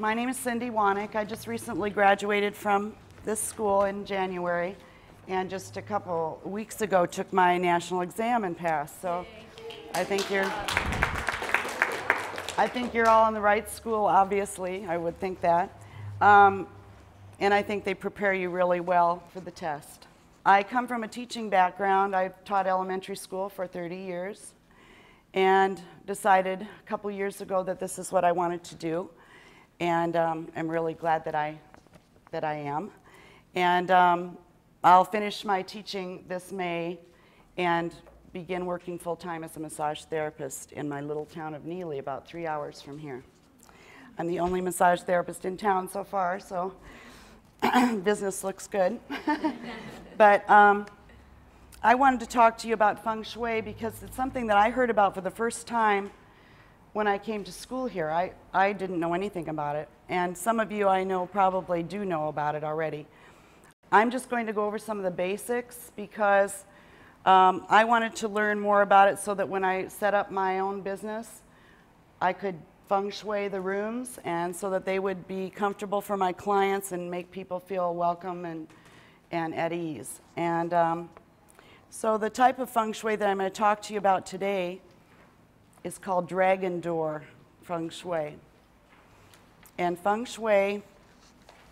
My name is Cindy Wanek. I just recently graduated from this school in January, and just a couple weeks ago took my national exam and passed. So I think you're all in the right school, obviously. I would think that. And I think they prepare you really well for the test. I come from a teaching background. I've taught elementary school for 30 years and decided a couple years ago that this is what I wanted to do. And I'm really glad that I am. And I'll finish my teaching this May and begin working full-time as a massage therapist in my little town of Neely, about 3 hours from here. I'm the only massage therapist in town so far, so business looks good. But I wanted to talk to you about Feng Shui because it's something that I heard about for the first time when I came to school here. I didn't know anything about it, and some of you I know probably do know about it already. I'm just going to go over some of the basics because I wanted to learn more about it so that when I set up my own business, I could Feng Shui the rooms, and so that they would be comfortable for my clients and make people feel welcome and at ease. And so the type of Feng Shui that I'm going to talk to you about today is called Dragon Door Feng Shui. And Feng Shui,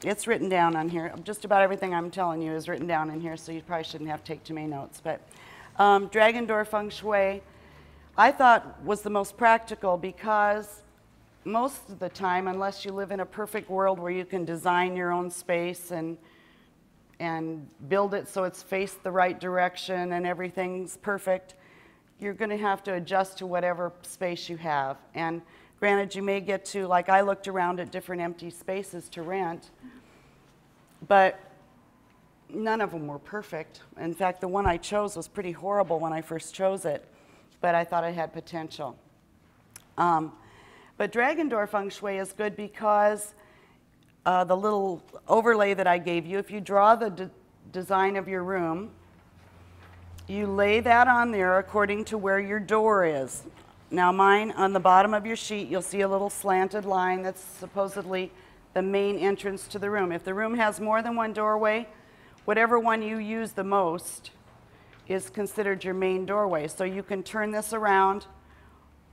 it's written down on here. Just about everything I'm telling you is written down in here, so you probably shouldn't have to take too many notes. But Dragon Door Feng Shui, I thought was the most practical because most of the time, unless you live in a perfect world where you can design your own space and build it so it's faced the right direction and everything's perfect, you're going to have to adjust to whatever space you have. And granted, you may get to, like I looked around at different empty spaces to rent, but none of them were perfect. In fact, the one I chose was pretty horrible when I first chose it, but I thought it had potential. But Dragon Door Feng Shui is good because the little overlay that I gave you, if you draw the design of your room, you lay that on there according to where your door is. Now mine, on the bottom of your sheet, you'll see a little slanted line that's supposedly the main entrance to the room. If the room has more than one doorway, whatever one you use the most is considered your main doorway. So you can turn this around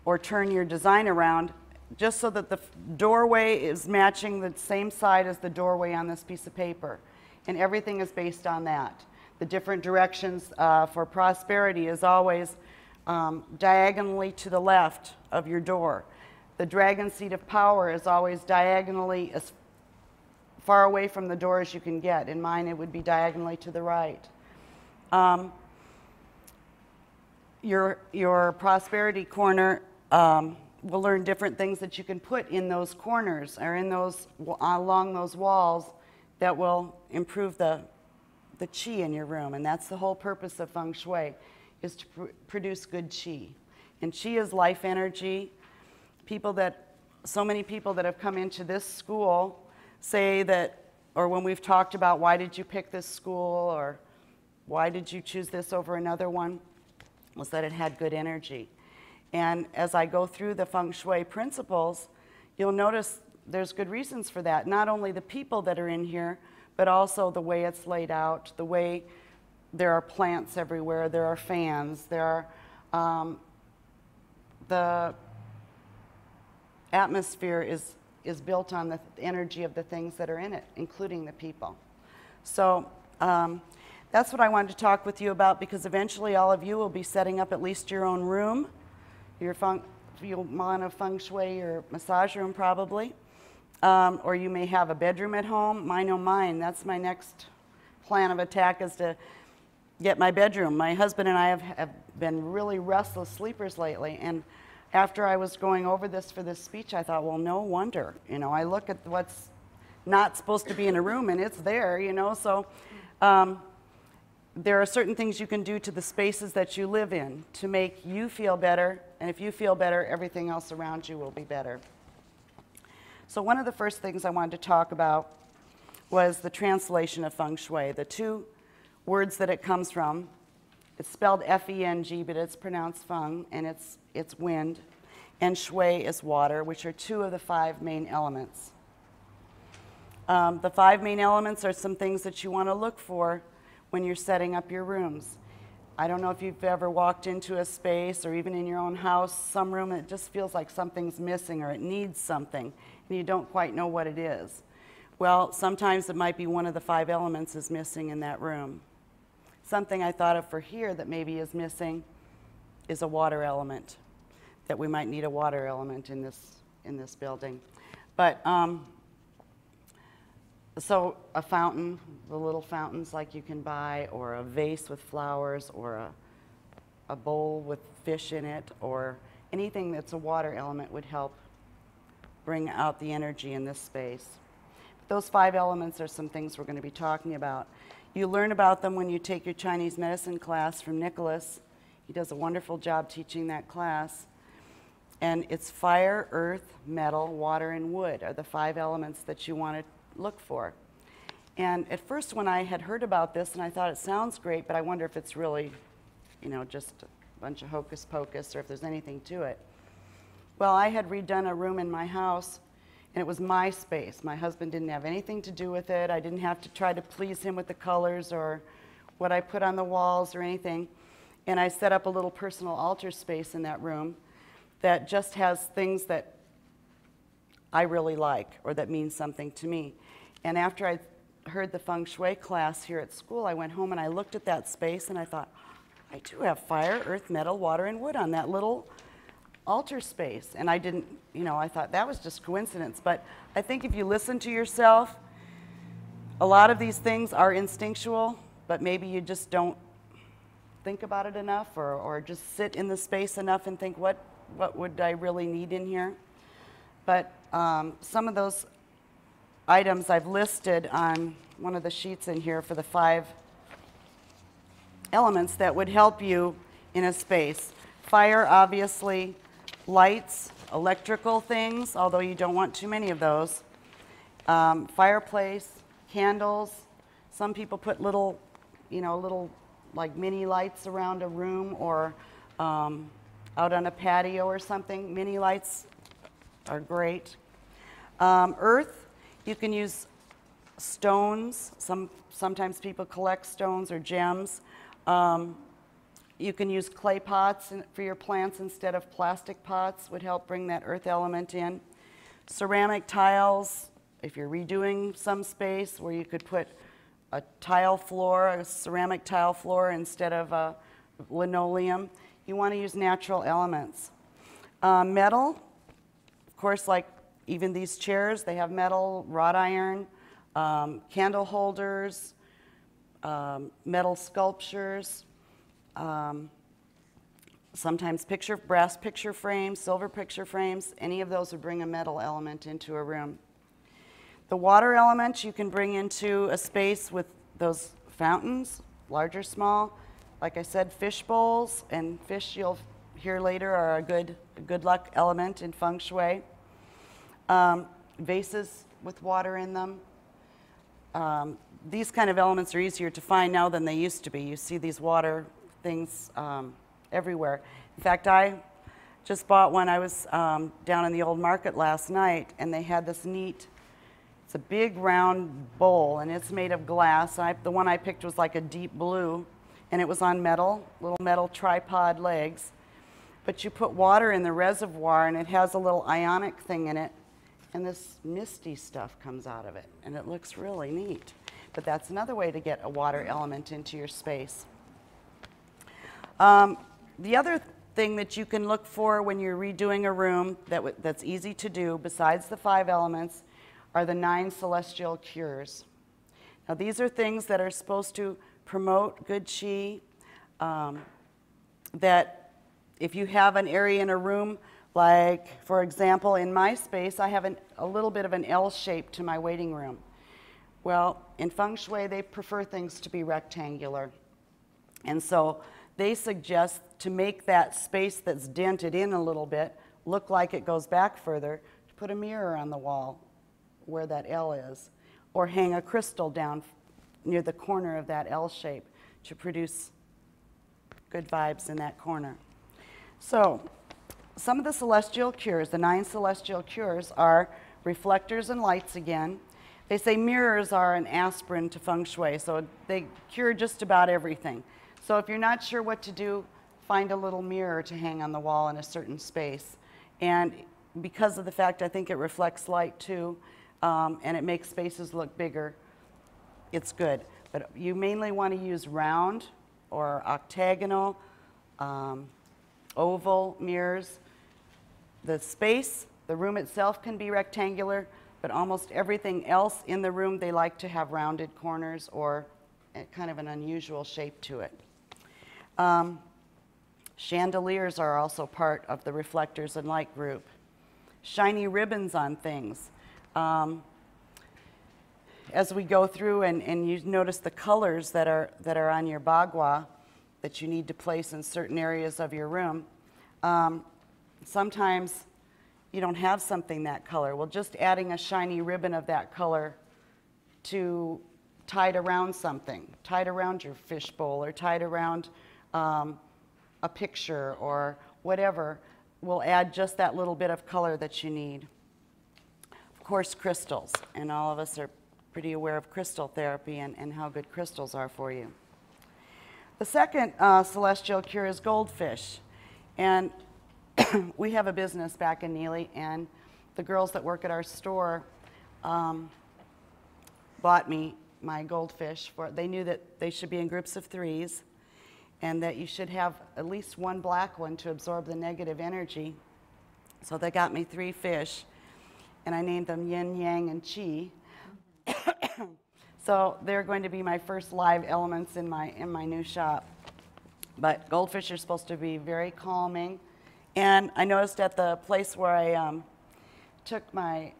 or turn your design around just so that the doorway is matching the same side as the doorway on this piece of paper. And everything is based on that. The different directions for prosperity is always diagonally to the left of your door. The dragon seat of power is always diagonally as far away from the door as you can get. In mine, it would be diagonally to the right. Your prosperity corner will learn different things that you can put in those corners or in those along those walls that will improve the qi in your room. And that's the whole purpose of Feng Shui, is to produce good qi. And qi is life energy. So many people that have come into this school say that, or when we've talked about why did you pick this school or why did you choose this over another one, was that it had good energy. And as I go through the Feng Shui principles, you'll notice there's good reasons for that. Not only the people that are in here, but also the way it's laid out, the way there are plants everywhere, there are fans, there are, the atmosphere is built on the energy of the things that are in it, including the people. So that's what I wanted to talk with you about, because eventually all of you will be setting up at least your own room. You'll want to Feng Shui your massage room probably. Or you may have a bedroom at home. I know mine. That's my next plan of attack, is to get my bedroom. My husband and I have been really restless sleepers lately. And after I was going over this for this speech, I thought, well, no wonder. You know, I look at what's not supposed to be in a room, and it's there, you know. So there are certain things you can do to the spaces that you live in to make you feel better. And if you feel better, everything else around you will be better. So one of the first things I wanted to talk about was the translation of Feng Shui. The two words that it comes from, it's spelled F-E-N-G, but it's pronounced Feng, and it's wind, and Shui is water, which are two of the 5 main elements. The 5 main elements are some things that you want to look for when you're setting up your rooms. I don't know if you've ever walked into a space or even in your own house, some room, and it just feels like something's missing or it needs something, and you don't quite know what it is. Well, sometimes it might be one of the 5 elements is missing in that room. Something I thought of for here that maybe is missing is a water element, that we might need a water element in this building. But so a fountain, the little fountains like you can buy, or a vase with flowers, or a bowl with fish in it, or anything that's a water element would help bring out the energy in this space. Those 5 elements are some things we're going to be talking about. You learn about them when you take your Chinese medicine class from Nicholas. He does a wonderful job teaching that class. And it's fire, earth, metal, water, and wood are the 5 elements that you want to look for. And at first when I had heard about this, and I thought it sounds great, but I wonder if it's really, just a bunch of hocus pocus or if there's anything to it. Well, I had redone a room in my house, and it was my space. My husband didn't have anything to do with it. I didn't have to try to please him with the colors or what I put on the walls or anything. And I set up a little personal altar space in that room that just has things that I really like or that mean something to me. And after I heard the Feng Shui class here at school, I went home and I looked at that space and I thought, I do have fire, earth, metal, water, and wood on that little altar space. And I didn't, I thought that was just coincidence. But I think if you listen to yourself, a lot of these things are instinctual, but maybe you just don't think about it enough or just sit in the space enough and think, what would I really need in here? But some of those items I've listed on one of the sheets in here for the 5 elements that would help you in a space. Fire, obviously, lights, electrical things, although you don't want too many of those. Fireplace, candles. Some people put little like mini lights around a room or out on a patio or something. Mini lights are great. Earth, you can use stones. Sometimes people collect stones or gems. You can use clay pots for your plants instead of plastic pots, would help bring that earth element in. Ceramic tiles, if you're redoing some space where you could put a tile floor, a ceramic tile floor instead of a linoleum, you want to use natural elements. Metal, of course, like even these chairs, they have metal, wrought iron, candle holders, metal sculptures, sometimes brass picture frames, silver picture frames. Any of those would bring a metal element into a room. The water element you can bring into a space with those fountains, large or small. Like I said, fish bowls, and fish you'll hear later are a good luck element in Feng Shui. Vases with water in them. These kind of elements are easier to find now than they used to be. You see these water things everywhere. In fact, I just bought one. I was down in the old market last night, and they had this neat, it's a big round bowl, and it's made of glass. The one I picked was like a deep blue, and it was on metal, little metal tripod legs. But you put water in the reservoir, and it has a little ionic thing in it, and this misty stuff comes out of it, and it looks really neat. But that's another way to get a water element into your space. The other thing that you can look for when you're redoing a room that's easy to do, besides the 5 elements, are the 9 celestial cures. Now, these are things that are supposed to promote good qi, that if you have an area in a room, like, for example, in my space, I have a little bit of an L shape to my waiting room. Well, in Feng Shui, they prefer things to be rectangular. And so they suggest to make that space that's dented in a little bit look like it goes back further, to put a mirror on the wall where that L is, or hang a crystal down near the corner of that L shape to produce good vibes in that corner. So, some of the celestial cures, the 9 celestial cures, are reflectors and lights again. They say mirrors are an aspirin to Feng Shui, so they cure just about everything. So if you're not sure what to do, find a little mirror to hang on the wall in a certain space. And because of the fact I think it reflects light too, and it makes spaces look bigger, it's good. But you mainly want to use round or octagonal, oval mirrors. The space, the room itself can be rectangular, but almost everything else in the room, they like to have rounded corners or kind of an unusual shape to it. Chandeliers are also part of the reflectors and light group. Shiny ribbons on things. As we go through and you notice the colors that are on your bagua that you need to place in certain areas of your room, sometimes you don't have something that color. Well, just adding a shiny ribbon of that color to tied around something, tied around your fishbowl or tied around a picture or whatever, will add just that little bit of color that you need. Of course, crystals, and all of us are pretty aware of crystal therapy and how good crystals are for you. The second celestial cure is goldfish. And we have a business back in Neely, and the girls that work at our store bought me my goldfish. They knew that they should be in groups of 3s and that you should have at least one black one to absorb the negative energy. So they got me 3 fish, and I named them Yin, Yang, and Qi. So they're going to be my first live elements in my new shop. But goldfish are supposed to be very calming. And I noticed at the place where I took my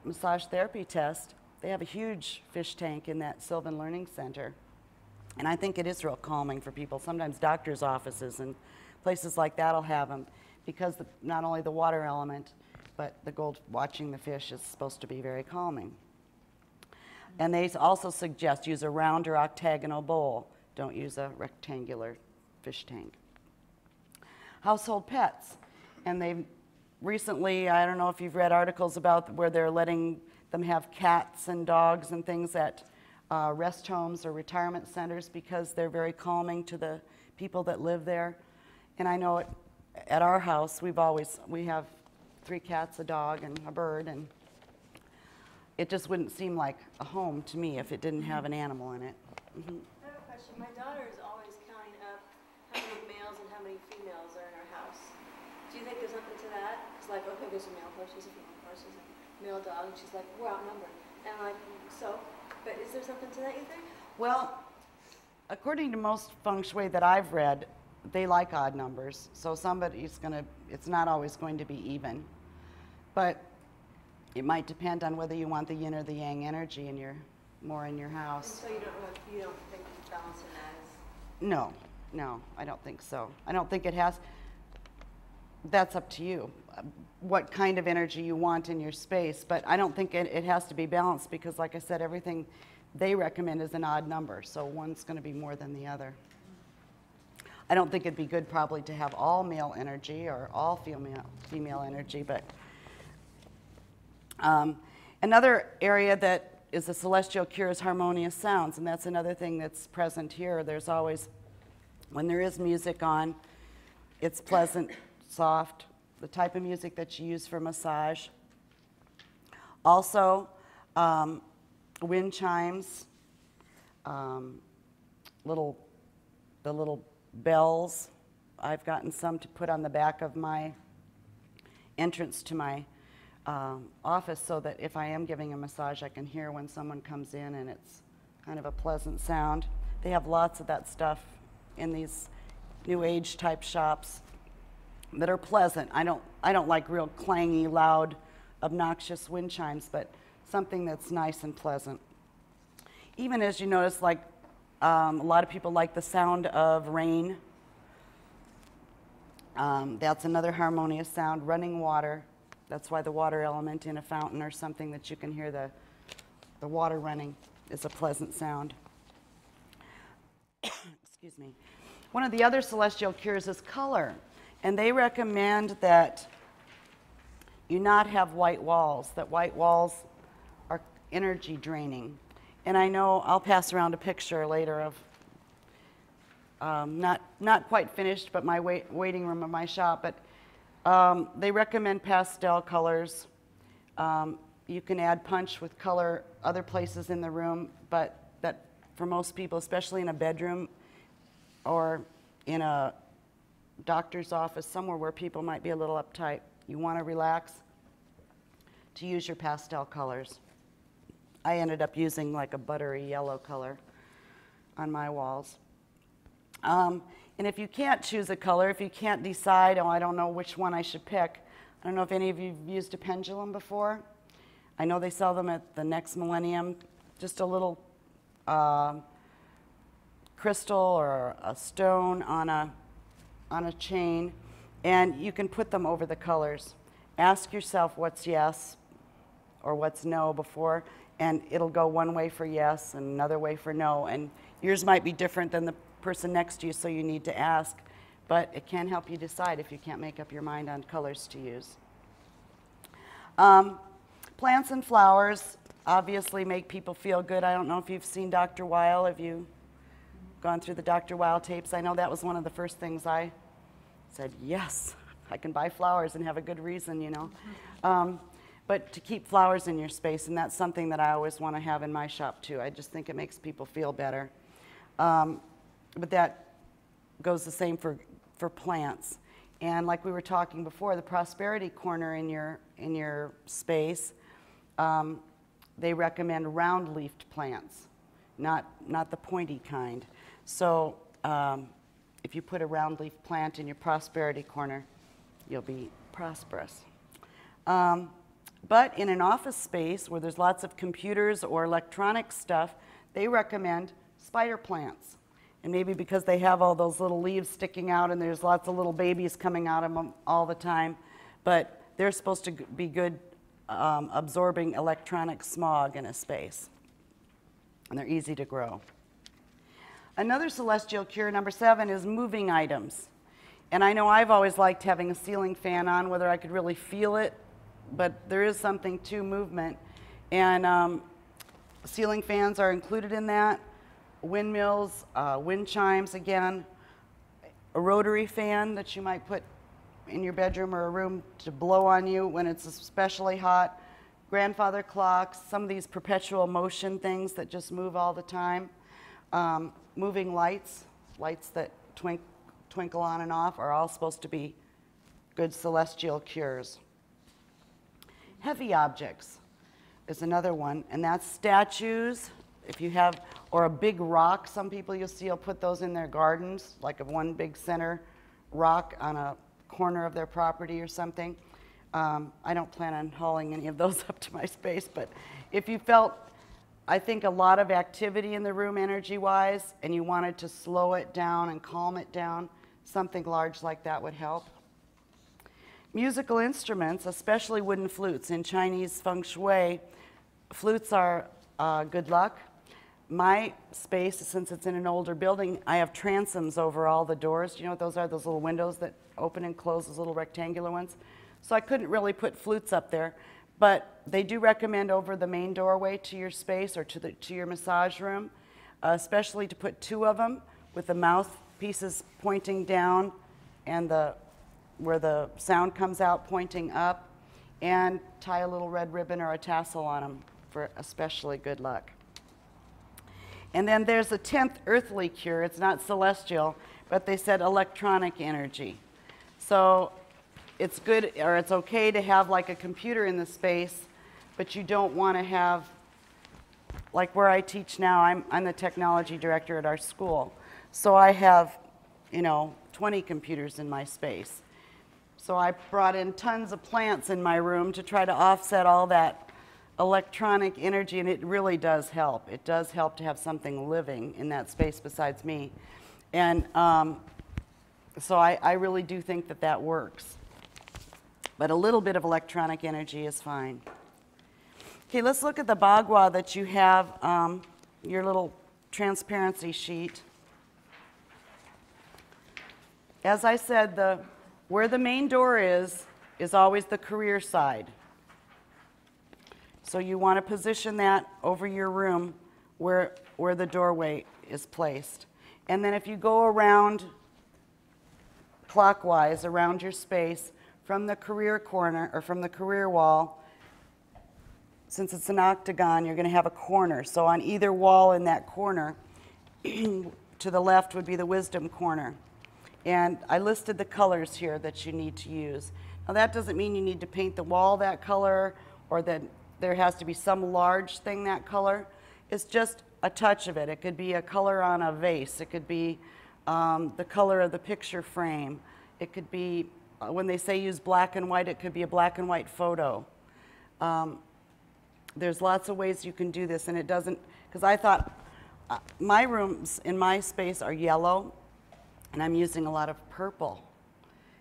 massage therapy test, they have a huge fish tank in that Sylvan Learning Center. And I think it is real calming for people. Sometimes doctors' offices and places like that will have them because not only the water element, but watching the fish is supposed to be very calming. And they also suggest use a round or octagonal bowl. Don't use a rectangular fish tank. Household pets. And they've recently, I don't know if you've read articles about where they're letting them have cats and dogs and things at rest homes or retirement centers because they're very calming to the people that live there. And I know at our house, we have 3 cats, a dog, and a bird, and it just wouldn't seem like a home to me if it didn't have an animal in it. Mm-hmm. I have a question. My daughter is always counting up how many males and how many females are in her house. Do you think there's something to that? It's like, okay, there's a male horse, there's a female horse, there's a male dog, and she's like, we're outnumbered. And I'm like, so? But is there something to that, you think? Well, according to most Feng Shui that I've read, they like odd numbers. So it's not always going to be even. But it might depend on whether you want the yin or the yang energy more in your house. And so you don't think balancing that is? No, I don't think so. I don't think it has. That's up to you, what kind of energy you want in your space. But I don't think it has to be balanced because, like I said, everything they recommend is an odd number. So one's going to be more than the other. I don't think it'd be good probably to have all male energy or all female energy, but another area that is a celestial cure is harmonious sounds, and that's another thing that's present here. There's always, when there is music on, it's pleasant, soft, the type of music that you use for massage. Also, wind chimes, the little bells. I've gotten some to put on the back of my entrance to my office so that if I am giving a massage, I can hear when someone comes in and it's kind of a pleasant sound. They have lots of that stuff in these new age type shops that are pleasant. I don't like real clangy, loud, obnoxious wind chimes, but something that's nice and pleasant. Even as you notice, like a lot of people like the sound of rain. That's another harmonious sound. Running water. That's why the water element in a fountain or something that you can hear the water running is a pleasant sound. Excuse me. One of the other celestial cures is color. And they recommend that you not have white walls, that white walls energy draining. And I know I'll pass around a picture later of not quite finished, but my waiting room of my shop. But they recommend pastel colors. You can add punch with color other places in the room, but that for most people, especially in a bedroom or in a doctor's office, somewhere where people might be a little uptight, you want to relax, to use your pastel colors. I ended up using like a buttery yellow color on my walls. And if you can't choose a color, if you can't decide, oh, I don't know which one I should pick, I don't know if any of you have used a pendulum before. I know they sell them at the Next Millennium, just a little crystal or a stone on a chain, and you can put them over the colors. Ask yourself what's yes or what's no before, and it'll go one way for yes and another way for no, and yours might be different than the person next to you, so you need to ask, but it can help you decide if you can't make up your mind on colors to use. Plants and flowers obviously make people feel good. I don't know if you've seen Dr. Weil. Have you gone through the Dr. Weil tapes? I know that was one of the first things I said, yes, I can buy flowers and have a good reason, you know. But to keep flowers in your space, and that's something that I always want to have in my shop too. I just think it makes people feel better. But that goes the same for plants. And like we were talking before, the prosperity corner in your space, they recommend round-leafed plants, not the pointy kind. So if you put a round-leaf plant in your prosperity corner, you'll be prosperous. But in an office space where there's lots of computers or electronic stuff, they recommend spider plants. And maybe because they have all those little leaves sticking out and there's lots of little babies coming out of them all the time, but they're supposed to be good absorbing electronic smog in a space. And they're easy to grow. Another celestial cure, number 7, is moving items. And I know I've always liked having a ceiling fan on, whether I could really feel it, but there is something to movement. And ceiling fans are included in that. Windmills, wind chimes again, a rotary fan that you might put in your bedroom or a room to blow on you when it's especially hot, grandfather clocks, some of these perpetual motion things that just move all the time, moving lights that twinkle on and off are all supposed to be good celestial cures. Heavy objects is another one, and that's statues. If you have, or a big rock, some people you'll see will put those in their gardens, like one big center rock on a corner of their property or something. I don't plan on hauling any of those up to my space, but if you felt, I think, a lot of activity in the room energy-wise, and you wanted to slow it down and calm it down, something large like that would help. Musical instruments, especially wooden flutes. In Chinese Feng Shui, flutes are good luck. My space, since it's in an older building, I have transoms over all the doors. Do you know what those are? Those little windows that open and close, those little rectangular ones. So I couldn't really put flutes up there, but they do recommend over the main doorway to your space or to your massage room, especially to put 2 of them with the mouthpieces pointing down and where the sound comes out pointing up, and tie a little red ribbon or a tassel on them for especially good luck. And then there's a 10th earthly cure. It's not celestial, but they said electronic energy. So it's good, or it's okay to have like a computer in the space, but you don't want to have, like where I teach now, I'm the technology director at our school. So I have, 20 computers in my space. So I brought in tons of plants in my room to try to offset all that electronic energy, and it really does help. It does help to have something living in that space besides me. And so I really do think that that works. But a little bit of electronic energy is fine. Okay, let's look at the bagua that you have, your little transparency sheet. As I said, where the main door is always the career side. So you want to position that over your room where the doorway is placed. And then if you go around clockwise around your space from the career corner or from the career wall, since it's an octagon, you're going to have a corner. So on either wall in that corner, to the left would be the wisdom corner. And I listed the colors here that you need to use. Now that doesn't mean you need to paint the wall that color or that there has to be some large thing that color. It's just a touch of it. It could be a color on a vase. It could be the color of the picture frame. It could be, when they say use black and white, it could be a black and white photo. There's lots of ways you can do this, and it doesn't, because I thought my rooms in my space are yellow, and I'm using a lot of purple.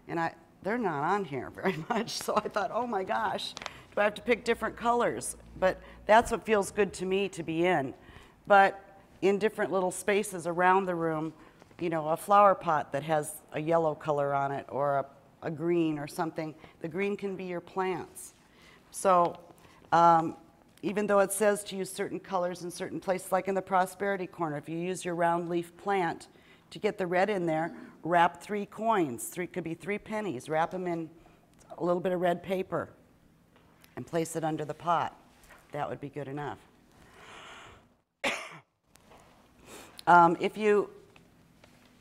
And they're not on here very much, so I thought, oh my gosh, do I have to pick different colors? But that's what feels good to me to be in. But in different little spaces around the room, you know, a flower pot that has a yellow color on it or a green or something, the green can be your plants. So even though it says to use certain colors in certain places, like in the prosperity corner, if you use your round leaf plant to get the red in there, wrap 3 coins. Could be 3 pennies. Wrap them in a little bit of red paper and place it under the pot. That would be good enough. If you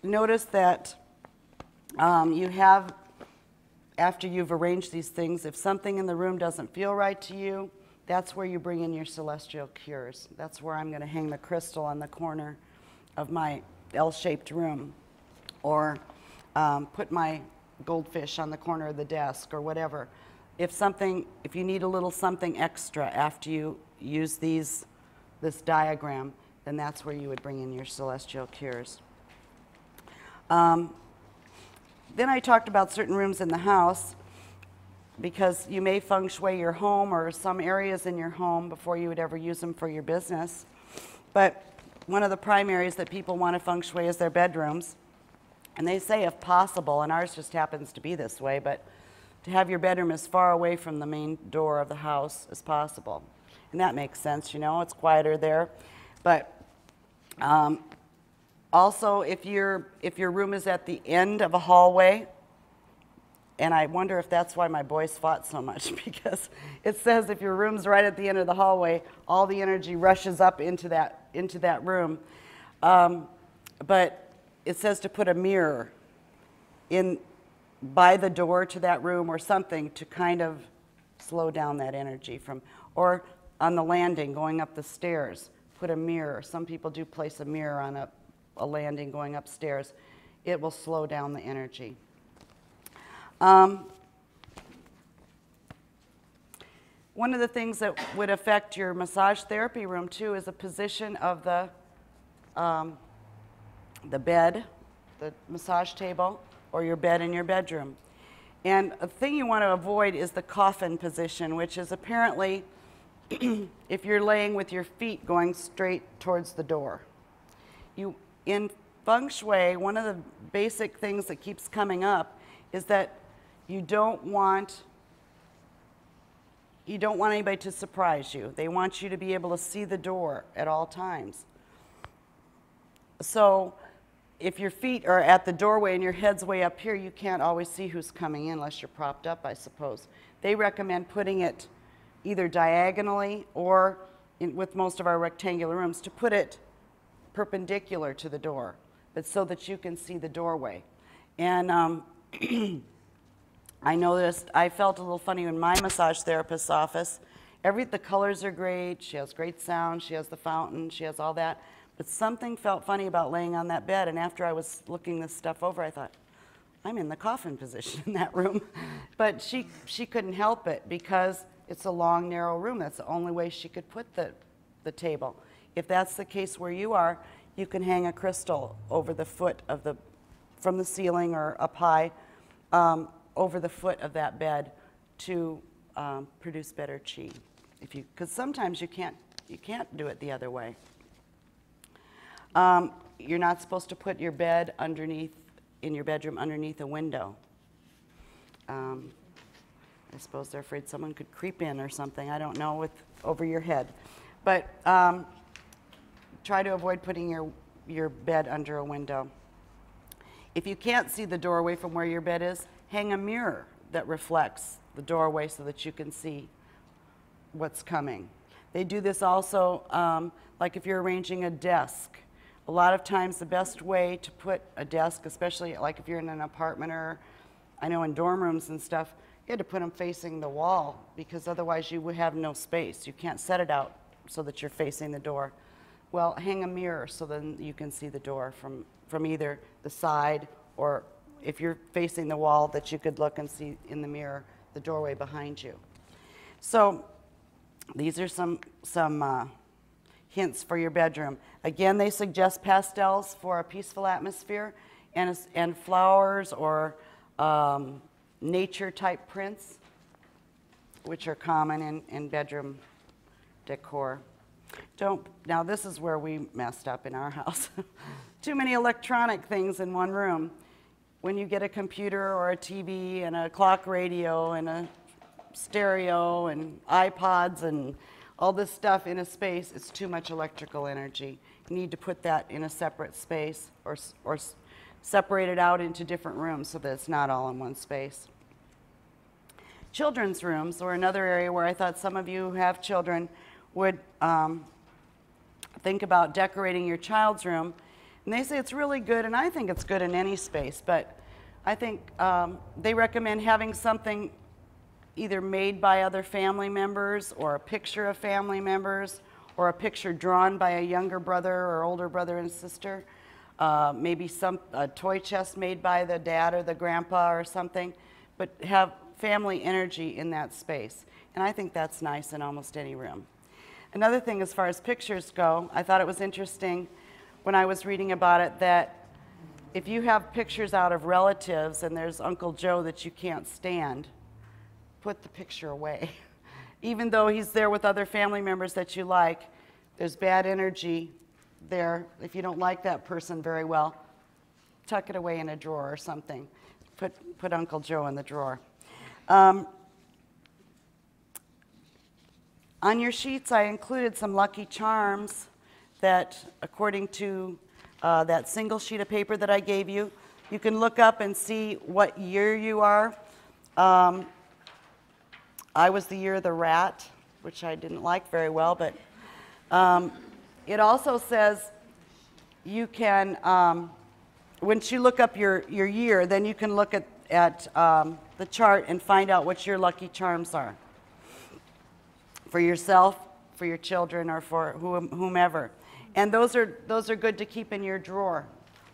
notice that you have, after you've arranged these things, if something in the room doesn't feel right to you, that's where you bring in your celestial cures. That's where I'm going to hang the crystal on the corner of my L-shaped room, or put my goldfish on the corner of the desk, or whatever. If you need a little something extra after you use this diagram, then that's where you would bring in your celestial cures. Then I talked about certain rooms in the house, because you may feng shui your home or some areas in your home before you would ever use them for your business. But one of the prime areas that people want to feng shui is their bedrooms. And they say if possible, and ours just happens to be this way, but to have your bedroom as far away from the main door of the house as possible. And that makes sense, you know, it's quieter there. But also, if your room is at the end of a hallway, and I wonder if that's why my boys fought so much, because it says if your room's right at the end of the hallway, all the energy rushes up into that room. But it says to put a mirror by the door to that room or something to kind of slow down that energy or on the landing going up the stairs, put a mirror. Some people do place a mirror on a landing going upstairs. It will slow down the energy. One of the things that would affect your massage therapy room too is the position of the bed, the massage table, or your bed in your bedroom. And a thing you want to avoid is the coffin position, which is apparently if you're laying with your feet going straight towards the door. In Feng Shui, one of the basic things that keeps coming up is that you don't want anybody to surprise you. They want you to be able to see the door at all times. So if your feet are at the doorway and your head's way up here, you can't always see who's coming in unless you're propped up, I suppose. They recommend putting it either diagonally or, with most of our rectangular rooms, to put it perpendicular to the door, but so that you can see the doorway. And I noticed, I felt a little funny in my massage therapist's office. The colors are great, she has great sound, she has the fountain, she has all that, but something felt funny about laying on that bed, and after I was looking this stuff over, I thought, I'm in the coffin position in that room. But she couldn't help it because it's a long, narrow room. That's the only way she could put the table. If that's the case where you are, you can hang a crystal over the foot of from the ceiling or up high, over the foot of that bed to produce better chi. Because sometimes you can't do it the other way. You're not supposed to put your bed in your bedroom underneath a window. I suppose they're afraid someone could creep in or something. I don't know, with over your head. But try to avoid putting your bed under a window. If you can't see the doorway from where your bed is, hang a mirror that reflects the doorway so that you can see what's coming. They do this also, like if you're arranging a desk. A lot of times the best way to put a desk, especially like if you're in an apartment, or I know in dorm rooms and stuff, you had to put them facing the wall because otherwise you would have no space. You can't set it out so that you're facing the door. Well, hang a mirror so then you can see the door from either the side, or if you're facing the wall, that you could look and see in the mirror the doorway behind you. So these are some hints for your bedroom. Again, they suggest pastels for a peaceful atmosphere, and flowers or nature type prints, which are common in bedroom decor. Now this is where we messed up in our house. Too many electronic things in one room. When you get a computer or a TV and a clock radio and a stereo and iPods and all this stuff in a space, it's too much electrical energy. You need to put that in a separate space, or separate it out into different rooms so that it's not all in one space. Children's rooms were another area where I thought some of you who have children would think about decorating your child's room. And they say it's really good, and I think it's good in any space, but I think they recommend having something either made by other family members, or a picture of family members, or a picture drawn by a younger brother or older brother and sister. Maybe a toy chest made by the dad or the grandpa or something, but have family energy in that space. And I think that's nice in almost any room. Another thing as far as pictures go, I thought it was interesting when I was reading about it that if you have pictures out of relatives and there's Uncle Joe that you can't stand, put the picture away. Even though he's there with other family members that you like, there's bad energy there. If you don't like that person very well, tuck it away in a drawer or something. Put Uncle Joe in the drawer. On your sheets, I included some lucky charms that, according to that single sheet of paper that I gave you, you can look up and see what year you are. I was the year of the rat, which I didn't like very well, but it also says you can, once you look up your year, then you can look at the chart and find out what your lucky charms are for yourself, for your children, or for whomever. And those are good to keep in your drawer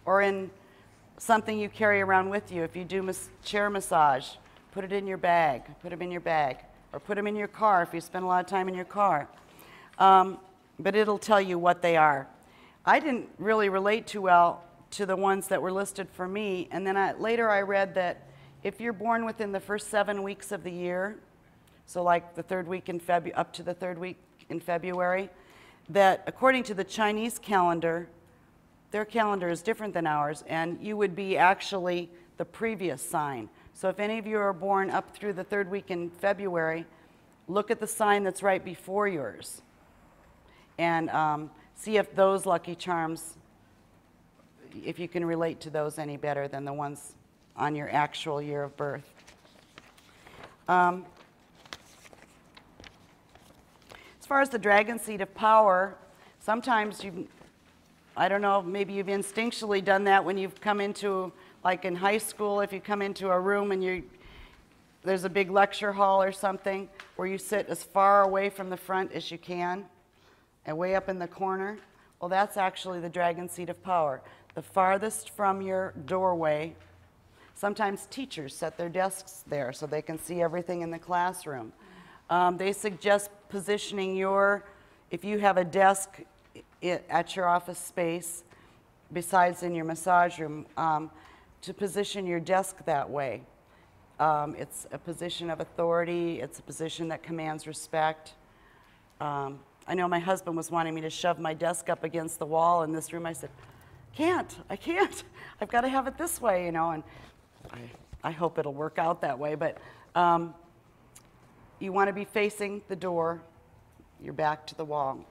or in something you carry around with you. If you do chair massage, put it in your bag. Put them in your bag. Or put them in your car if you spend a lot of time in your car. But it'll tell you what they are. I didn't really relate too well to the ones that were listed for me. And then later I read that if you're born within the first 7 weeks of the year, so like the third week in up to the third week in February, that according to the Chinese calendar, their calendar is different than ours, and you would be actually the previous sign. So if any of you are born up through the third week in February, look at the sign that's right before yours and see if those lucky charms, if you can relate to those any better than the ones on your actual year of birth. As far as the dragon seed of power, sometimes I don't know, maybe you've instinctually done that when you've come into, like in high school, if you come into a room and there's a big lecture hall or something where you sit as far away from the front as you can and way up in the corner. Well, that's actually the dragon seed of power. The farthest from your doorway. Sometimes teachers set their desks there so they can see everything in the classroom. They suggest positioning if you have a desk at your office space, besides in your massage room, to position your desk that way. It's a position of authority. It's a position that commands respect. I know my husband was wanting me to shove my desk up against the wall in this room. I said, I can't. I've got to have it this way, you know, and I hope it'll work out that way. But You want to be facing the door, your back to the wall.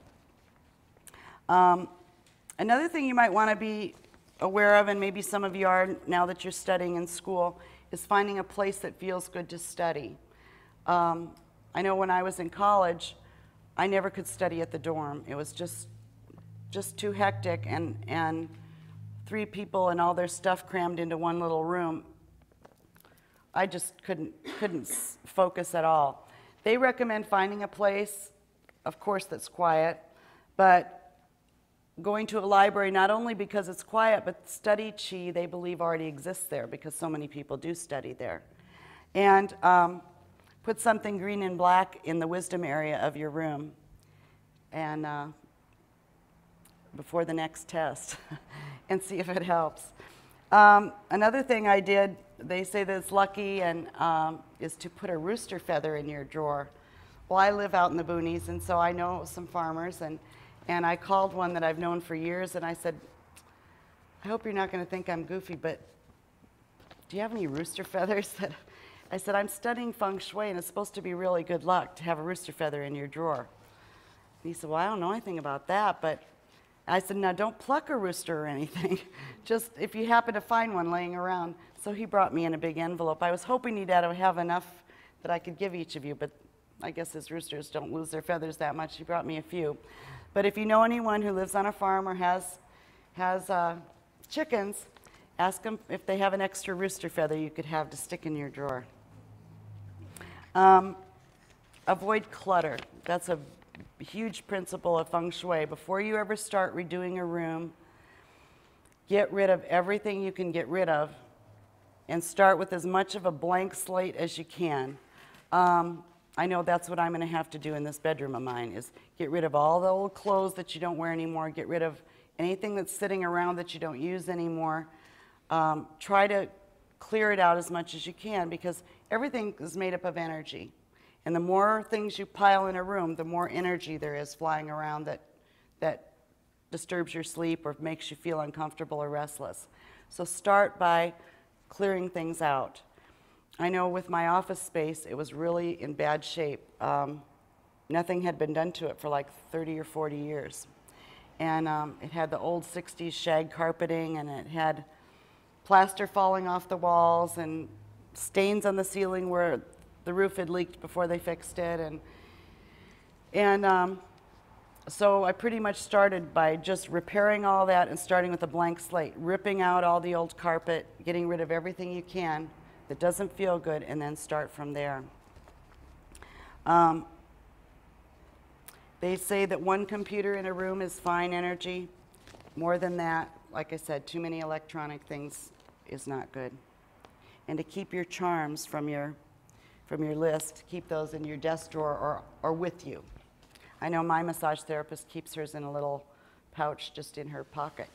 Another thing you might want to be aware of, and maybe some of you are now that you're studying in school, is finding a place that feels good to study. I know when I was in college, I never could study at the dorm. It was just too hectic, and 3 people and all their stuff crammed into one little room. I just couldn't focus at all. They recommend finding a place, of course, that's quiet, but going to a library not only because it's quiet, but study chi, they believe, already exists there because so many people do study there. And put something green and black in the wisdom area of your room, and before the next test, and see if it helps. Another thing I did, they say that it's lucky, and is to put a rooster feather in your drawer. Well, I live out in the boonies, and so I know some farmers, and I called one that I've known for years, and I said, I hope you're not going to think I'm goofy, but do you have any rooster feathers? I said, I'm studying Feng Shui, and it's supposed to be really good luck to have a rooster feather in your drawer. And he said, well, I don't know anything about that, but I said, now don't pluck a rooster or anything, just if you happen to find one laying around. So he brought me in a big envelope. I was hoping he'd have enough that I could give each of you, but I guess his roosters don't lose their feathers that much. He brought me a few. But if you know anyone who lives on a farm or has chickens, ask them if they have an extra rooster feather you could have to stick in your drawer. Avoid clutter. That's a huge principle of Feng Shui. Before you ever start redoing a room, get rid of everything you can get rid of and start with as much of a blank slate as you can. I know that's what I'm going to have to do in this bedroom of mine, is get rid of all the old clothes that you don't wear anymore, get rid of anything that's sitting around that you don't use anymore. Try to clear it out as much as you can, because everything is made up of energy. And the more things you pile in a room, the more energy there is flying around that disturbs your sleep or makes you feel uncomfortable or restless. So start by clearing things out. I know with my office space, it was really in bad shape. Nothing had been done to it for like 30 or 40 years. And it had the old 60s shag carpeting, and it had plaster falling off the walls and stains on the ceiling where the roof had leaked before they fixed it. And so I pretty much started by just repairing all that and starting with a blank slate, ripping out all the old carpet, getting rid of everything you can that doesn't feel good, and then start from there. They say that one computer in a room is fine energy. More than that, like I said, too many electronic things is not good. And to keep your charms from your list, keep those in your desk drawer or with you. I know my massage therapist keeps hers in a little pouch just in her pocket.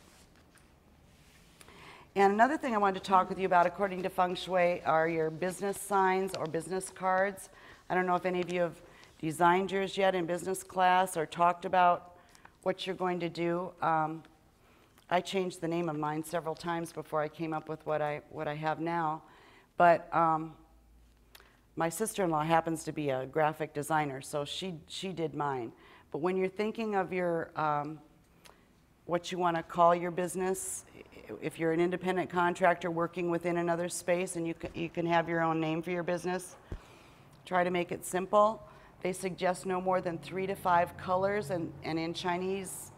And another thing I wanted to talk with you about, according to Feng Shui, are your business signs or business cards. I don't know if any of you have designed yours yet in business class or talked about what you're going to do. I changed the name of mine several times before I came up with what I have now. But my sister-in-law happens to be a graphic designer, so she did mine. But when you're thinking of your what you want to call your business, if you're an independent contractor working within another space and you can have your own name for your business, try to make it simple. They suggest no more than 3 to 5 colors, and in Chinese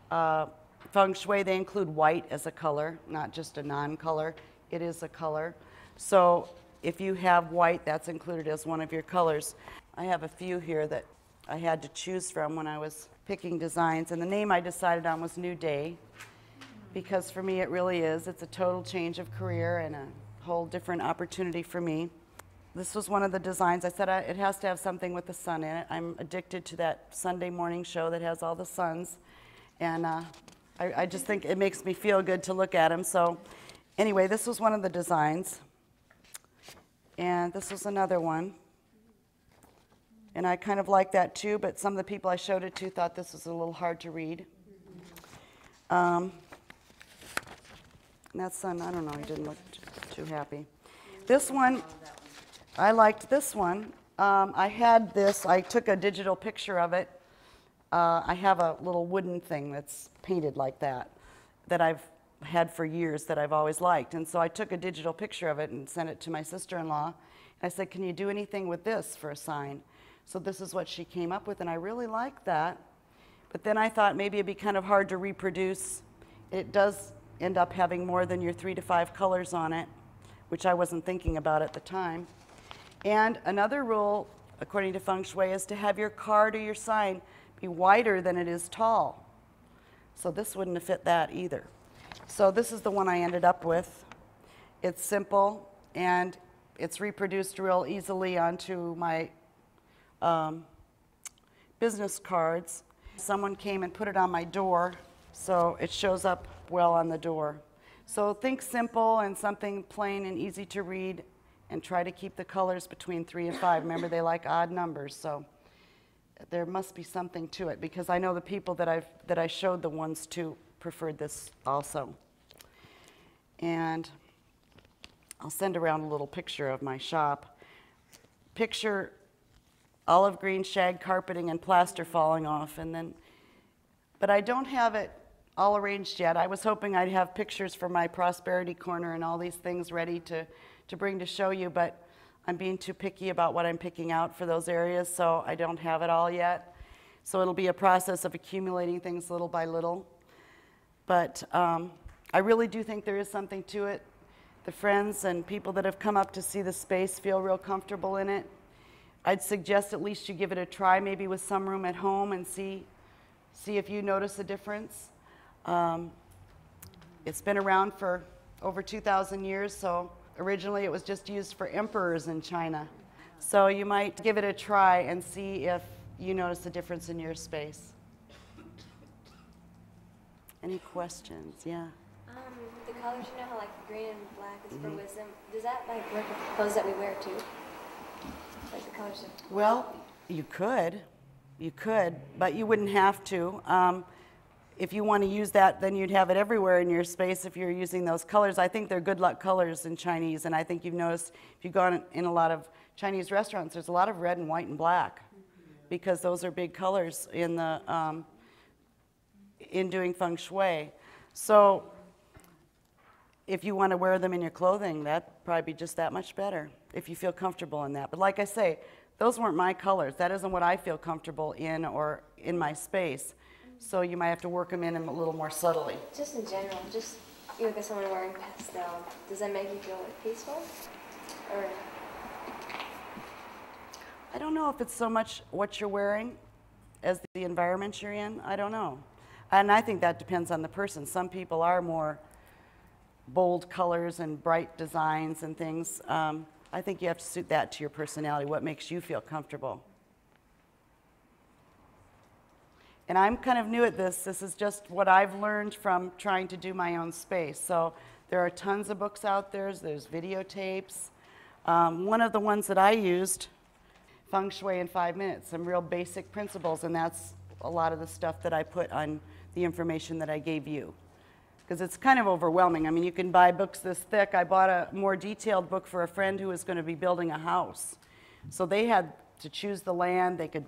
Feng Shui, they include white as a color, not just a non-color. It is a color. So if you have white, that's included as one of your colors. I have a few here that I had to choose from when I was picking designs, and the name I decided on was New Day, because for me it really is. It's a total change of career and a whole different opportunity for me. This was one of the designs. I said it has to have something with the sun in it. I'm addicted to that Sunday morning show that has all the suns, and I just think it makes me feel good to look at them. So anyway, this was one of the designs, and this was another one. And I kind of like that too, but some of the people I showed it to thought this was a little hard to read. And that son, I don't know, he didn't look too happy. This one, I liked this one. I had this, I took a digital picture of it. I have a little wooden thing that's painted like that I've had for years that I've always liked. And so I took a digital picture of it and sent it to my sister-in-law. I said, can you do anything with this for a sign? So this is what she came up with, and I really like that. But then I thought maybe it'd be kind of hard to reproduce. It does end up having more than your 3 to 5 colors on it, which I wasn't thinking about at the time. And another rule, according to Feng Shui, is to have your card or your sign be wider than it is tall. So this wouldn't have fit that either. So this is the one I ended up with. It's simple, and it's reproduced real easily onto my business cards. Someone came and put it on my door, so it shows up well on the door. So think simple and something plain and easy to read, and try to keep the colors between 3 and 5. Remember, they like odd numbers, so there must be something to it, because I know the people that I showed the ones to preferred this also. And I'll send around a little picture of my shop. Picture olive green shag carpeting and plaster falling off, and then, but I don't have it all arranged yet. I was hoping I'd have pictures for my prosperity corner and all these things ready to bring to show you, but I'm being too picky about what I'm picking out for those areas, so I don't have it all yet. So it'll be a process of accumulating things little by little. But I really do think there is something to it. The friends and people that have come up to see the space feel real comfortable in it. I'd suggest at least you give it a try, maybe with some room at home, and see if you notice a difference. It's been around for over 2,000 years, so originally it was just used for emperors in China. So you might give it a try and see if you notice a difference in your space. Any questions? Yeah. The colors, you know how like green and black is for wisdom. Does that like work with the clothes that we wear too? Like the colors of... Well, you could, but you wouldn't have to. If you want to use that, then you'd have it everywhere in your space if you're using those colors. I think they're good luck colors in Chinese, and I think you've noticed if you've gone in a lot of Chinese restaurants, there's a lot of red and white and black, because those are big colors in the in doing Feng Shui. So if you want to wear them in your clothing, that'd probably be just that much better if you feel comfortable in that. But like I say, those weren't my colors. That isn't what I feel comfortable in or in my space. So you might have to work them in a little more subtly. Just in general, just you look at someone wearing pastel, does that make you feel like peaceful? Or I don't know if it's so much what you're wearing as the environment you're in. I don't know. And I think that depends on the person. Some people are more bold colors and bright designs and things. I think you have to suit that to your personality, what makes you feel comfortable. And I'm kind of new at this. This is just what I've learned from trying to do my own space. So there are tons of books out there. There's videotapes. One of the ones that I used, Feng Shui in 5 minutes, some real basic principles, and that's a lot of the stuff that I put on the information that I gave you. Because it's kind of overwhelming. I mean, you can buy books this thick. I bought a more detailed book for a friend who was going to be building a house. So they had to choose the land. They could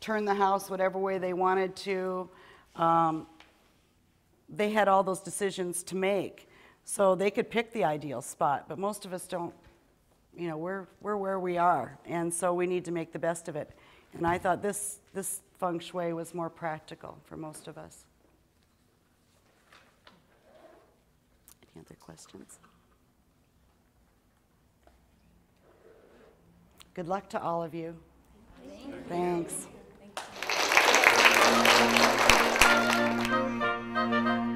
turn the house whatever way they wanted to. They had all those decisions to make. So they could pick the ideal spot, but most of us don't, you know, we're where we are, and so we need to make the best of it. And I thought this Feng Shui was more practical for most of us. Any other questions? Good luck to all of you. Thanks. Thank you.